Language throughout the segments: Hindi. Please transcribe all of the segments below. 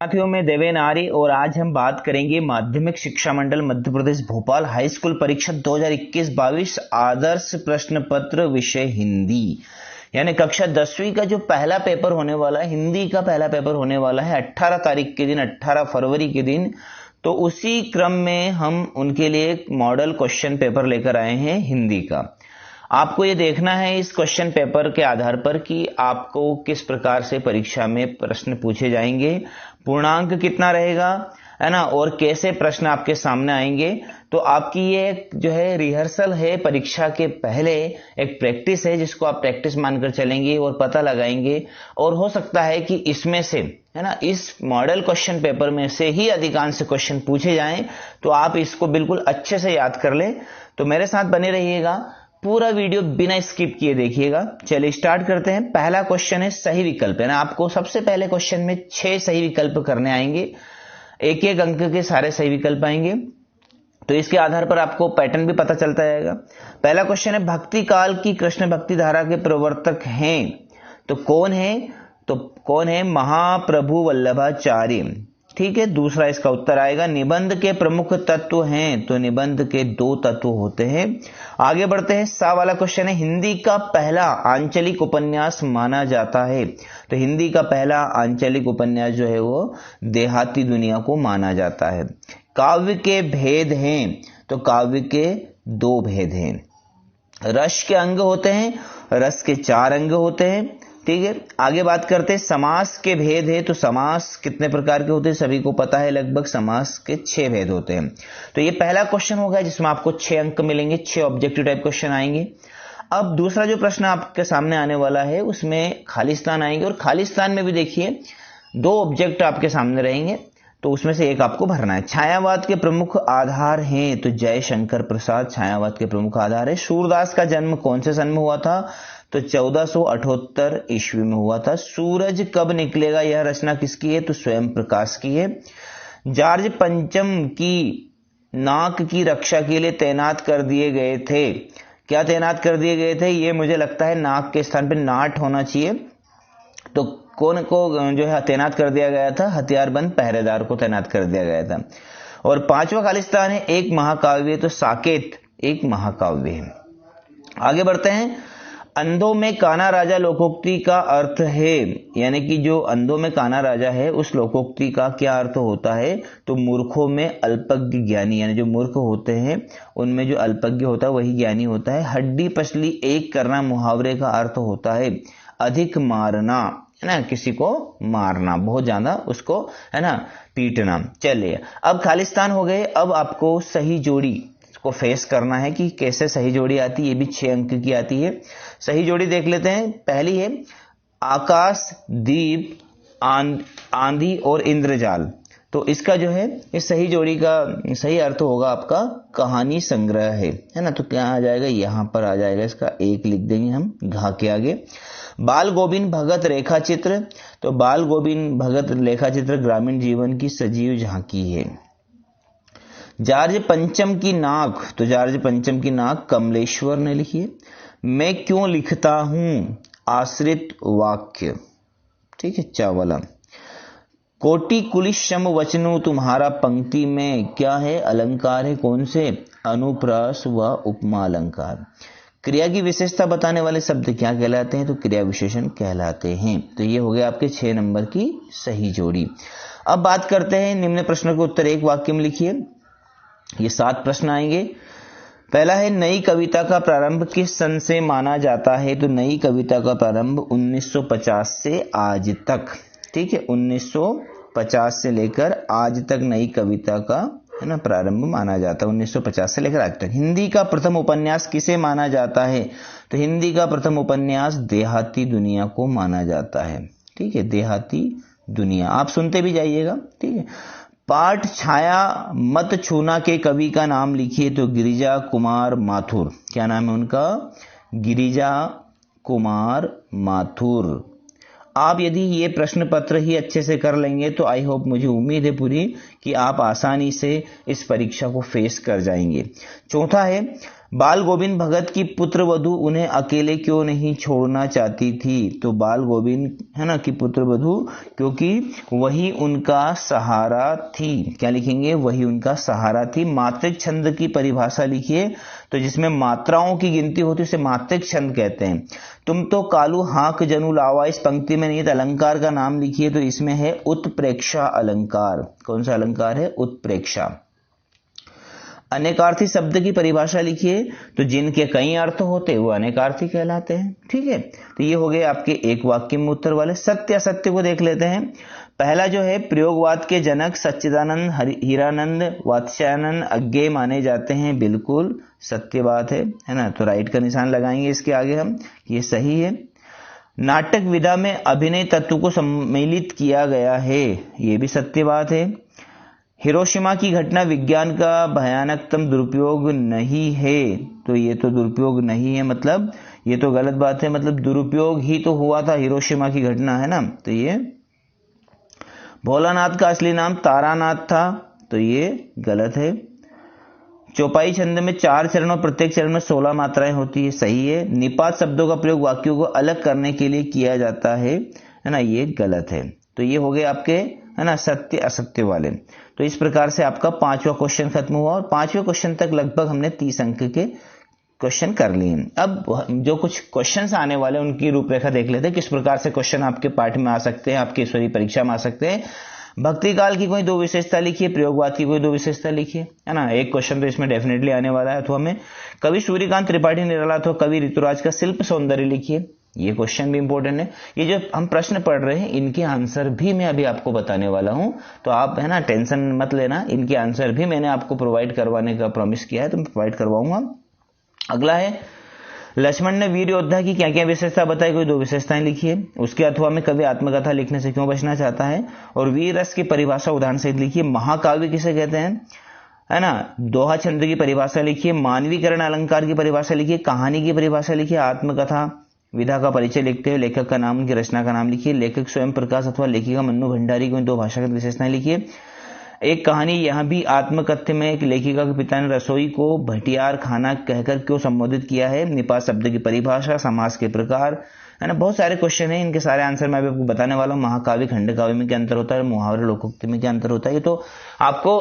साथियों में देवेन आर्य और आज हम बात करेंगे माध्यमिक शिक्षा मंडल मध्य प्रदेश भोपाल हाई स्कूल परीक्षा 2021-22 आदर्श प्रश्न पत्र विषय हिंदी यानी कक्षा 10वीं का जो पहला पेपर होने वाला है, हिंदी का पहला पेपर होने वाला है 18 तारीख के दिन, 18 फरवरी के दिन। तो उसी क्रम में हम उनके लिए एक मॉडल क्वेश्चन पेपर लेकर आए हैं हिंदी का। आपको ये देखना है इस क्वेश्चन पेपर के आधार पर कि आपको किस प्रकार से परीक्षा में प्रश्न पूछे जाएंगे, पूर्णांक कितना रहेगा, है ना, और कैसे प्रश्न आपके सामने आएंगे। तो आपकी ये जो है रिहर्सल है, परीक्षा के पहले एक प्रैक्टिस है जिसको आप प्रैक्टिस मानकर चलेंगे और पता लगाएंगे। और हो सकता है कि इसमें से, है ना, इस मॉडल क्वेश्चन पेपर में से ही अधिकांश क्वेश्चन पूछे जाएं, तो आप इसको बिल्कुल अच्छे से याद कर लें। तो मेरे साथ बने रहिएगा, पूरा वीडियो बिना स्किप किए देखिएगा। चलिए स्टार्ट करते हैं। पहला क्वेश्चन है सही विकल्प, है ना। आपको सबसे पहले क्वेश्चन में 6 सही विकल्प करने आएंगे, एक एक अंक के सारे सही विकल्प आएंगे। तो इसके आधार पर आपको पैटर्न भी पता चलता जाएगा। पहला क्वेश्चन है भक्ति काल की कृष्ण भक्ति धारा के प्रवर्तक हैं, तो कौन है? महाप्रभु वल्लभाचार्य। ठीक है, दूसरा इसका उत्तर आएगा निबंध के प्रमुख तत्व हैं, तो निबंध के 2 तत्व होते हैं। आगे बढ़ते हैं। सा वाला क्वेश्चन है हिंदी का पहला आंचलिक उपन्यास माना जाता है, तो हिंदी का पहला आंचलिक उपन्यास जो है वो देहाती दुनिया को माना जाता है। काव्य के भेद हैं, तो काव्य के 2 भेद हैं। रस के अंग होते हैं, रस के 4 अंग होते हैं। ठीक है, आगे बात करते हैं। समास के भेद है, तो समास कितने प्रकार के होते हैं सभी को पता है, लगभग समास के 6 भेद होते हैं। तो ये पहला क्वेश्चन होगा जिसमें आपको 6 अंक मिलेंगे, 6 ऑब्जेक्टिव टाइप क्वेश्चन आएंगे। अब दूसरा जो प्रश्न आपके सामने आने वाला है उसमें खालिस्तान आएंगे, और खालिस्तान में भी देखिए 2 ऑब्जेक्ट आपके सामने रहेंगे, तो उसमें से एक आपको भरना है। छायावाद के प्रमुख आधार हैं, तो जयशंकर प्रसाद छायावाद के प्रमुख आधार है। सूरदास का जन्म कौन से सन में हुआ था? तो 1478 ईस्वी में हुआ था। सूरज कब निकलेगा, यह रचना किसकी है? तो स्वयं प्रकाश की है। जॉर्ज पंचम की नाक की रक्षा के लिए तैनात कर दिए गए थे, क्या तैनात कर दिए गए थे? ये मुझे लगता है नाक के स्थान पर नाट होना चाहिए। तो कौन को जो है तैनात कर दिया गया था? हथियारबंद पहरेदार को तैनात कर दिया गया था। और 5वां खालिस्तान है एक महाकाव्य, तो साकेत एक महाकाव्य है। आगे बढ़ते हैं। अंधों में कान्हा राजा लोकोक्ति का अर्थ है, यानी कि जो अंधों में कान्हा राजा है उस लोकोक्ति का क्या अर्थ होता है? तो मूर्खों में अल्पज्ञ ज्ञानी, यानी जो मूर्ख होते हैं उनमें जो अल्पज्ञ होता है वही ज्ञानी होता है। हड्डी पसली एक करना मुहावरे का अर्थ होता है अधिक मारना, है ना, किसी को मारना, बहुत ज्यादा उसको, है ना, पीटना। चलिए अब खालिस्तान हो गए। अब आपको सही जोड़ी को फेस करना है कि कैसे सही जोड़ी आती है, ये भी 6 अंक की आती है। सही जोड़ी देख लेते हैं। पहली है आकाश, दीप, आंधी और इंद्रजाल। तो इसका जो है इस सही जोड़ी का सही अर्थ होगा आपका कहानी संग्रह है ना। तो क्या आ जाएगा? यहां पर आ जाएगा, इसका 1 लिख देंगे हम घा के आगे। बाल गोविंद भगत रेखा चित्र, तो बाल गोविंद भगत रेखा चित्र ग्रामीण जीवन की सजीव झांकी है। जॉर्ज पंचम की नाक, तो जॉर्ज पंचम की नाक कमलेश्वर ने लिखी है। मैं क्यों लिखता हूं, आश्रित वाक्य। ठीक है, चावला। कोटि कुलिशम वचनो तुम्हारा पंक्ति में क्या है? अलंकार है, कौन से? अनुप्रास व उपमा अलंकार। क्रिया की विशेषता बताने वाले शब्द क्या कहलाते हैं? तो क्रिया विशेषण कहलाते हैं। तो ये हो गया आपके 6 नंबर की सही जोड़ी। अब बात करते हैं निम्न प्रश्न के उत्तर एक वाक्य में लिखिए। ये 7 प्रश्न आएंगे। पहला है नई कविता का प्रारंभ किस सन से माना जाता है? तो नई कविता का प्रारंभ 1950 से आज तक। ठीक है, 1950 से लेकर आज तक नई कविता का, है ना, प्रारंभ माना जाता है, 1950 से लेकर आज तक। हिंदी का प्रथम उपन्यास किसे माना जाता है? तो हिंदी का प्रथम उपन्यास देहाती दुनिया को माना जाता है। ठीक है, देहाती दुनिया, आप सुनते भी जाइएगा। ठीक है। पाठ छाया मत छूना के कवि का नाम लिखिए, तो गिरिजा कुमार माथुर। क्या नाम है उनका? गिरिजा कुमार माथुर। आप यदि ये प्रश्न पत्र ही अच्छे से कर लेंगे तो आई होप, मुझे उम्मीद है पूरी, कि आप आसानी से इस परीक्षा को फेस कर जाएंगे। चौथा है बाल गोविंद भगत की पुत्र वधू उन्हें अकेले क्यों नहीं छोड़ना चाहती थी? तो बाल गोविंद है ना की पुत्र वधू, क्योंकि वही उनका सहारा थी। क्या लिखेंगे? वही उनका सहारा थी। मात्रिक छंद की परिभाषा लिखिए। तो जिसमें मात्राओं की गिनती होती है उसे मात्रिक छंद कहते हैं। तुम तो कालू हाक जनु लावा इस पंक्ति में निहित अलंकार का नाम लिखिए। तो इसमें है उत्प्रेक्षा अलंकार। कौन सा अलंकार है? उत्प्रेक्षा। अनेकार्थी शब्द की परिभाषा लिखिए। तो जिनके कई अर्थ होते वो अनेकार्थी कहलाते हैं। ठीक है, तो ये हो गए आपके एक वाक्य में उत्तर वाले। सत्य असत्य को देख लेते हैं। पहला जो है, प्रयोगवाद के जनक सच्चिदानंद हीरानंद वात्स्यायन अज्ञेय माने जाते हैं। बिल्कुल सत्य बात है ना। तो राइट का निशान लगाएंगे इसके आगे हम, ये सही है। नाटक विधा में अभिनय तत्व को सम्मिलित किया गया है, ये भी सत्य बात है। हिरोशिमा की घटना विज्ञान का भयानकतम दुरुपयोग नहीं है। तो ये तो दुरुपयोग नहीं है, मतलब ये तो गलत बात है। मतलब दुरुपयोग ही तो हुआ था, हिरोशिमा की घटना है ना। तो ये भोलानाथ का असली नाम तारानाथ था। तो ये गलत है। चौपाई छंद में 4 चरण और प्रत्येक चरण में 16 मात्राएं होती है। सही है। निपात शब्दों का प्रयोग वाक्यों को अलग करने के लिए किया जाता है ना। ये गलत है। तो ये हो गए आपके है ना सत्य असत्य वाले। तो इस प्रकार से आपका 5वां क्वेश्चन खत्म हुआ और 5वें क्वेश्चन तक लगभग हमने 30 अंक के क्वेश्चन कर लिए। अब जो कुछ क्वेश्चंस आने वाले उनकी रूपरेखा देख लेते हैं, किस प्रकार से क्वेश्चन आपके पाठ में आ सकते हैं, आपकी ईश्वरीय परीक्षा में आ सकते हैं। भक्ति काल की कोई 2 विशेषता लिखिए, प्रयोगवाद की कोई 2 विशेषता लिखिए, है ना। एक क्वेश्चन तो इसमें डेफिनेटली आने वाला है। अथवा में कवि सूर्यकांत त्रिपाठी निराला अथवा कवि ऋतुराज का शिल्प सौंदर्य लिखिए, ये क्वेश्चन भी इंपॉर्टेंट है। ये जो हम प्रश्न पढ़ रहे हैं इनके आंसर भी मैं अभी आपको बताने वाला हूं, तो आप है ना टेंशन मत लेना। इनके आंसर भी मैंने आपको प्रोवाइड करवाने का प्रॉमिस किया है, तो मैं प्रोवाइड करवाऊंगा। अगला है, लक्ष्मण ने वीर योद्धा की क्या क्या विशेषता बताई, कोई 2 विशेषताएं लिखिए। उसके अथवा में कवि आत्मकथा लिखने से क्यों बचना चाहता है, और वीर रस की परिभाषा उदाहरण सहित लिखिए। महाकाव्य किसे कहते हैं, है ना। दोहा छंद की परिभाषा लिखिए। मानवीकरण अलंकार की परिभाषा लिखिए। कहानी की परिभाषा लिखिए। आत्मकथा विधा का परिचय लिखते हुए लेखक का नाम, उनकी रचना का नाम लिखिए। लेखक स्वयं प्रकाश अथवा लेखिका मन्नू भंडारी को 2 भाषागत विशेषताएं लिखिए। एक कहानी, यहां भी आत्मकथ्य में एक लेखिका के पिता ने रसोई को भटियार खाना कहकर क्यों संबोधित किया है। निपात शब्द की परिभाषा, समास के प्रकार, है ना। बहुत सारे क्वेश्चन हैं, इनके सारे आंसर मैं अभी आपको बताने वाला हूं। महाकाव्य खंड काव्य में क्या अंतर होता है, मुहावरे लोकोक्ति में क्या अंतर होता है, ये तो आपको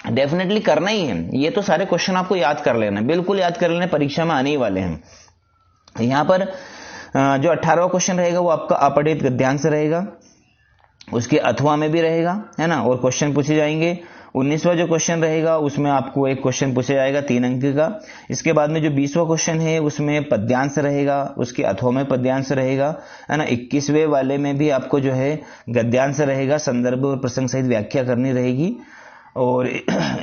डेफिनेटली करना ही है। ये तो सारे क्वेश्चन आपको याद कर लेना, बिल्कुल याद कर लेना, परीक्षा में आने ही वाले हैं। यहां पर जो 18वां क्वेश्चन रहेगा वो आपका अपठित गद्यांश रहेगा, उसके अथवा में भी रहेगा, है ना, और क्वेश्चन पूछे जाएंगे। 19वां जो क्वेश्चन रहेगा उसमें आपको एक क्वेश्चन पूछा जाएगा 3 अंक का। इसके बाद में जो 20वां क्वेश्चन है उसमें पद्यांश रहेगा, उसके अथवा में पद्यांश रहेगा, है ना। 21वें वाले में भी आपको जो है गद्यांश रहेगा, संदर्भ और प्रसंग सहित व्याख्या करनी रहेगी। और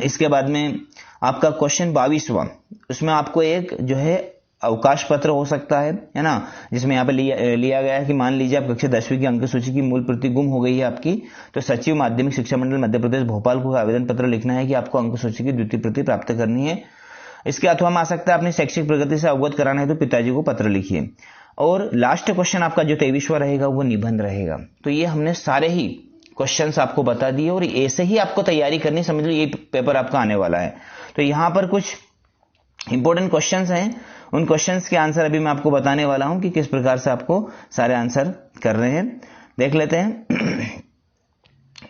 इसके बाद में आपका क्वेश्चन 22वां, उसमें आपको एक जो है अवकाश पत्र हो सकता है ना, जिसमें यहाँ पे लिया गया है कि मान लीजिए आप कक्षा 10वीं की अंक सूची की मूल प्रति गुम हो गई है आपकी, तो सचिव माध्यमिक शिक्षा मंडल मध्य प्रदेश भोपाल को आवेदन पत्र लिखना है कि आपको अंक सूची की द्वितीय प्रति प्राप्त करनी है। इसके अथवा में आ सकता है अपनी शैक्षिक प्रगति से अवगत कराना है तो पिताजी को पत्र लिखिए। और लास्ट क्वेश्चन आपका जो 23वां रहेगा वो निबंध रहेगा। तो ये हमने सारे ही क्वेश्चंस आपको बता दिए और ऐसे ही आपको तैयारी करनी, समझ लो ये पेपर आपका आने वाला है। तो यहां पर कुछ इंपॉर्टेंट क्वेश्चंस हैं, उन क्वेश्चंस के आंसर अभी मैं आपको बताने वाला हूं कि किस प्रकार से आपको सारे आंसर कर रहे हैं, देख लेते हैं।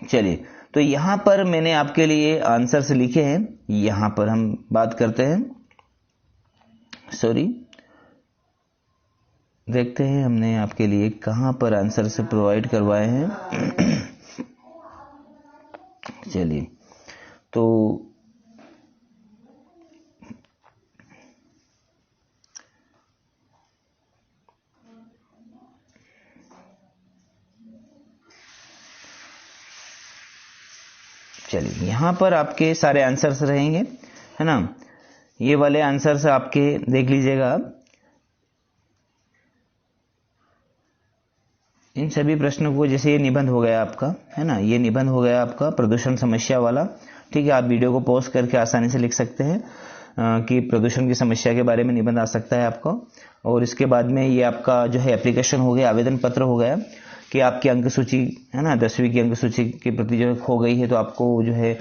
चलिए, तो यहां पर मैंने आपके लिए आंसर्स लिखे हैं, यहां पर हम बात करते हैं। सॉरी, देखते हैं हमने आपके लिए कहां पर आंसर से प्रोवाइड करवाए हैं। चलिए, तो चलिए यहां पर आपके सारे आंसर्स रहेंगे, है ना। ये वाले आंसर्स आपके देख लीजिएगा। इन सभी प्रश्नों को, जैसे ये निबंध हो गया आपका, है ना, ये निबंध हो गया आपका प्रदूषण समस्या वाला। ठीक है, आप वीडियो को पॉज करके आसानी से लिख सकते हैं कि प्रदूषण की समस्या के बारे में निबंध आ सकता है आपको। और इसके बाद में ये आपका जो है एप्लीकेशन हो गया, आवेदन पत्र हो गया। कि आपकी अंक सूची है ना 10वीं की अंक सूची के प्रति जो है खो गई है, तो आपको जो है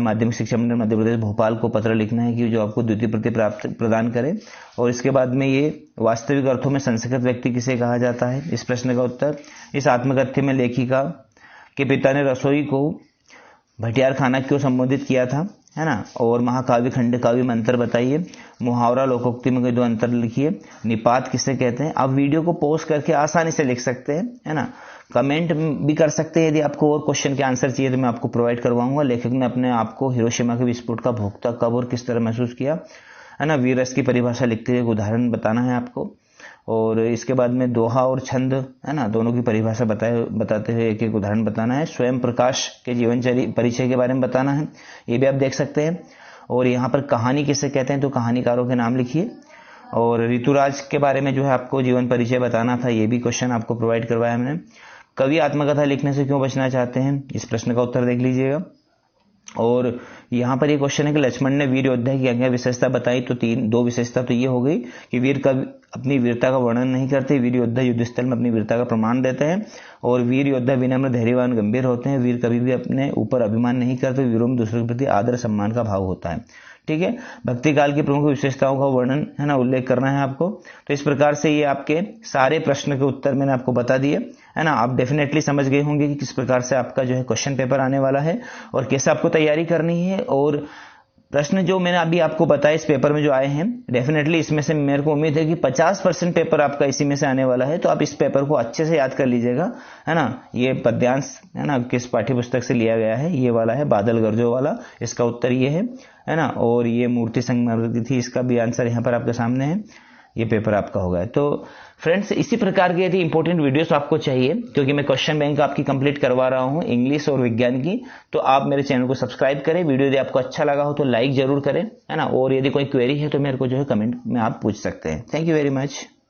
माध्यमिक शिक्षा मंडल मध्य प्रदेश भोपाल को पत्र लिखना है कि जो आपको द्वितीय प्रति प्रदान करे। और इसके बाद में ये वास्तविक अर्थों में संस्कृत व्यक्ति किसे कहा जाता है, इस प्रश्न का उत्तर। इस आत्मकथ्य में लेखिका के पिता ने रसोई को भटियार खाना क्यों संबोधित किया था, है ना। और महाकाव्य खंड काव्य में अंतर बताइए। मुहावरा लोकोक्ति में कोई 2 अंतर लिखिए। निपात किसे कहते हैं। आप वीडियो को पॉज करके आसानी से लिख सकते हैं, है ना। कमेंट भी कर सकते हैं। यदि आपको और क्वेश्चन के आंसर चाहिए तो मैं आपको प्रोवाइड करवाऊंगा। लेखक ने अपने आप को हिरोशिमा के विस्फोट का भोक्ता कब और किस तरह महसूस किया, है ना। वीर रस की परिभाषा लिखते हुए एक उदाहरण बताना है आपको। और इसके बाद में दोहा और छंद, है ना, दोनों की परिभाषा बताते हुए एक एक उदाहरण बताना है। स्वयं प्रकाश के जीवन परिचय के बारे में बताना है, ये भी आप देख सकते हैं। और यहाँ पर कहानी किसे कहते हैं, तो कहानीकारों के नाम लिखिए। और ऋतुराज के बारे में जो है आपको जीवन परिचय बताना था, ये भी क्वेश्चन आपको प्रोवाइड करवाया हमने। कवि आत्मकथा लिखने से क्यों बचना चाहते हैं, इस प्रश्न का उत्तर देख लीजिएगा। और यहाँ पर ये क्वेश्चन है कि लक्ष्मण ने वीर योद्धा की क्या विशेषता बताई, तो 2 विशेषता तो ये हो गई कि वीर कवि अपनी वीरता का वर्णन नहीं करते, वीर योद्धा युद्ध स्थल में अपनी वीरता का प्रमाण देते हैं। और वीर योद्धा विनम्र धैर्यवान गंभीर होते हैं। वीर कभी भी अपने ऊपर अभिमान नहीं करते, वीरों में दूसरों के प्रति आदर सम्मान का भाव होता है। ठीक है, भक्ति काल की प्रमुख विशेषताओं का वर्णन, है ना, उल्लेख करना है आपको। तो इस प्रकार से ये आपके सारे प्रश्न के उत्तर मैंने आपको बता दिए, है ना। आप डेफिनेटली समझ गए होंगे कि किस प्रकार से आपका जो है क्वेश्चन पेपर आने वाला है और कैसे आपको तैयारी करनी है। और प्रश्न जो मैंने अभी आपको बताया इस पेपर में जो आए हैं, डेफिनेटली इसमें से मेरे को उम्मीद है कि 50% पेपर आपका इसी में से आने वाला है। तो आप इस पेपर को अच्छे से याद कर लीजिएगा, है ना। ये पद्यांश, है ना, किस पाठ्य पुस्तक से लिया गया है, ये वाला है बादल गरजो वाला, इसका उत्तर ये है ना। और ये मूर्ति संग थी, इसका भी आंसर यहाँ पर आपके सामने है। ये पेपर आपका होगा। तो फ्रेंड्स, इसी प्रकार की यदि इंपॉर्टेंट वीडियोस आपको चाहिए, क्योंकि मैं क्वेश्चन बैंक आपकी कंप्लीट करवा रहा हूं इंग्लिश और विज्ञान की, तो आप मेरे चैनल को सब्सक्राइब करें। वीडियो यदि आपको अच्छा लगा हो तो लाइक जरूर करें, है ना। और यदि कोई क्वेरी है तो मेरे को जो है कमेंट में आप पूछ सकते हैं। Thank you very much.